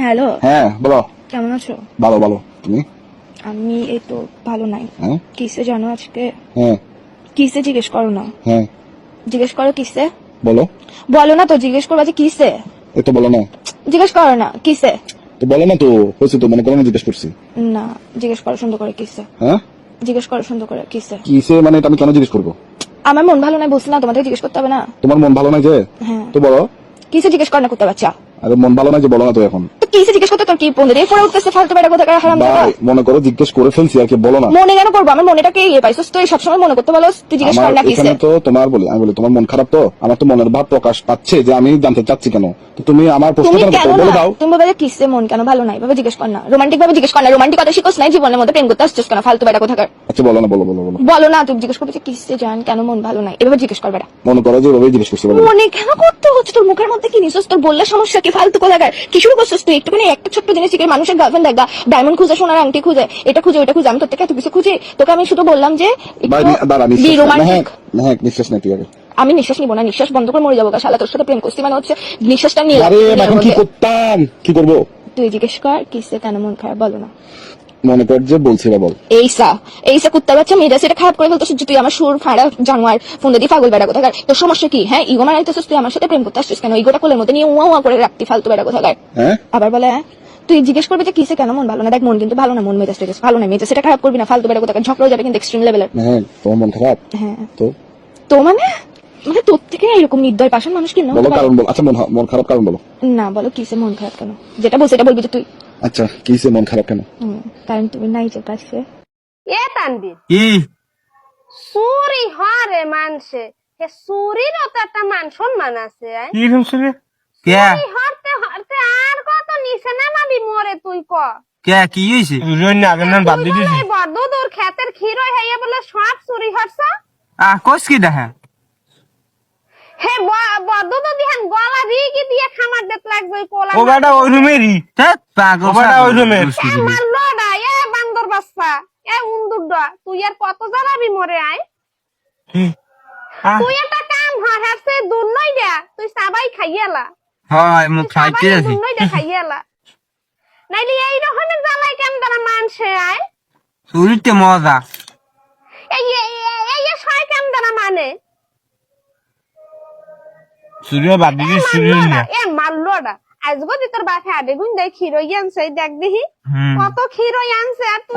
Hello, হ্যাঁ বলো। কেমন আছো? ভালো ভালো, তুমি? আমি এই তো ভালো নাই। হ্যাঁ কিসে জানো আজকে? হ্যাঁ কিসে জিজ্ঞেস করো না, হ্যাঁ জিজ্ঞেস করো কিসে। বলো। বলো না তো, জিজ্ঞেস করবা যে কিসে। এই তো বলো না। জিজ্ঞেস করো না কিসে। তো বলো না তো, হয়েছে তো, মনে করো না জিজ্ঞেস করছি। না, জিজ্ঞেস করো সুন্দর করে কিসে। হ্যাঁ জিজ্ঞেস করো সুন্দর করে কিসে। কিসে মানে এটা আমি কেন জিজ্ঞেস করবো? আমার মন ভালো নাই বলছি না, তোমাদের জিজ্ঞেস করতে হবে না। তোমার মন ভালো নাই যে? হ্যাঁ, তো বলো। কিসে জিজ্ঞেস কর না করতে বাচ্চা। আরে মন ভালো নাই যে, বলো না তো এখন। তো কিসে জিজ্ঞেস করতে তোর কি পন্দে দিয়ে পড়ে উঠতেছে ফালতু বেটা কোথাকার হারাম দাদা। ভাই মনে করো জিজ্ঞেস করে ফেলছি আর কি, বলো না। মনে কেন করবো, আমার মনেটাকে ইয়ে পাইছিস তুই সবসময় মনে করতে বলো, তুই জিজ্ঞেস আমার কর না কিসে। এখানে তো তোমার বলি, আমি বলি তোমার মন খারাপ, তো আমার তো মনের ভাব প্রকাশ পাচ্ছে যে আমি জানতে চাচ্ছি কেন। তো তুমি আমার প্রশ্ন তুমি কেন কেন বলে না, দাও। তুমি বলে কিসে মন কেন ভালো নাই ভাবে জিজ্ঞেস কর না, রোমান্টিক ভাবে জিজ্ঞেস কর না। রোমান্টিক কথা শিখোস নাই জীবনের মধ্যে, প্রেম করতে আসছিস কেন ফালতু বেটা কোথাকার। আচ্ছা বলো না, বলো বলো বলো। বলো না, তুমি জিজ্ঞেস করবে যে কিসে জান কেন মন ভালো নাই, এভাবে জিজ্ঞেস করবে না। মনে করো যে ওভাবেই জিজ্ঞেস করছি, বলো। মনে কেন করতে হচ্ছে, তোর মুখের মধ্যে কি নিছিস, তোর বললে সমস্যা কি ফালতু কোথাকার। কি শুরু করছিস তুই, একটুখানি একটা ছোট্ট জিনিস শিখে মানুষের গার্লফ্রেন্ড দেখা, ডায়মন্ড খুঁজে, সোনার আংটি খুঁজে, এটা খুঁজে ওইটা খুঁজে, আমি তোর থেকে এত কিছু খুঁজি। তোকে আমি শুধু বললাম যে ভাই দাঁড়া, বি নিঃশ্বাস রোমান্টিক। হ্যাঁ নিঃশ্বাস নেই, ঠিক আছে। আমি নিঃশ্বাস নিবো না, নিঃশ্বাস বন্ধ করে মরে যাবো গা শালা, তোর সাথে প্রেম করছি মানে হচ্ছে নিঃশ্বাসটা নিয়ে আরে এখন কি করতাম, কি করবো? তুই জিজ্ঞেস কর কিসে কেন মন খারাপ, বলো না। মনে কর যে বলছি বা বল। এইসা কুত্তা বাচ্চা মেয়েরা সেটা খারাপ করে ফেলতেছিস, তুই আমার সুর ফাঁড়া জানোয়ার ফোন দিয়ে পাগল বেড়া কোথাকার। তোর সমস্যা কি? হ্যাঁ ইগো মারাইতেছিস, তুই আমার সাথে প্রেম করতে আসছিস কেন? ইগোটা কোলের মধ্যে নিয়ে উয়া উয়া করে রাখতি ফালতু বেড়া কোথাকার। হ্যাঁ আবার বলে হ্যাঁ, তুই জিজ্ঞেস করবি যে কিসে কেন মন ভালো না। দেখ মন কিন্তু ভালো না, মন মেজাজ টেজাজ ভালো না, মেজাজ সেটা খারাপ করবি না ফালতু বেড়া কোথাকার, ঝগড়া যাবে কিন্তু এক্সট্রিম লেভেলের। হ্যাঁ তোমার মন খারাপ? হ্যাঁ তো তো মানে মানে তোর থেকে এরকম নির্দয় পাশান মানুষ কি বলো কারণ বলো। আচ্ছা মন খারাপ কারণ বলো। না বলো কিসে মন খারাপ কেন, যেটা বলছি এটা বলবি যে তুই। আচ্ছা কিসে মন খারাপ কেন? কারণ তুমি নাই যে পাশে। এ তানবীর কি চুরি হরে মানছে, হে চুরিরও তো একটা মান সম্মান আছে। কি সমস্যা কে চুরি হরতে হরতে আর কত নিচে নামাবি মরে তুই ক। কে কি হইছে রইন না আগের বাদ দিয়ে দিছি বড়দুর ক্ষেতের ক্ষীর হইয়া বলে সব চুরি হরছ। কস কি দেখা হে বড়দুর দিহান গলা রিগি দিয়ে খামার দেত লাগবে কোলা। ও বেটা ওই রুমেরই পাগল বেটা ওই রুমের মারলো না এ বান্দর বাচ্চা, এ উন্দুরডা তুই আর কত জ্বালাবি মরে আয়। তুই একটা কাম হর হাসে দূর নই দে, তুই সবাই খাইয়ালা। হয় মু খাইতে আছি দূর নই দে খাইয়ালা, নাইলে এই রকমের জ্বালাই কেন দ্বারা মানছে আয়। চুরিতে মজা এই ছয় কেন দ্বারা মানে চুরিও বাদ দিয়ে দিছি চুরি না এ মারলো না। আজগো দি তোর বাপে আডে গুন দেখ ক্ষীরই আনছে, দেখ দেখি কত ক্ষীরই আনছে। আর তুই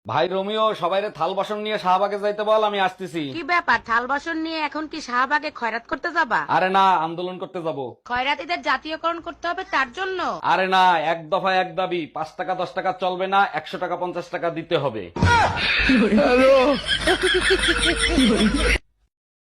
ভাই রোমিও সবাইরে থাল বাসন নিয়ে শাহবাগে যাইতে বল, আমি আসতেছি। কি ব্যাপার, থাল বাসন নিয়ে এখন কি শাহবাগে খয়রাত করতে যাবা? আরে না, আন্দোলন করতে যাব। খয়রাতিদের জাতীয়করণ করতে হবে তার জন্য? আরে না, এক দফা এক দাবি, 5 টাকা 10 টাকা চলবে না, 100 টাকা 50 টাকা দিতে হবে।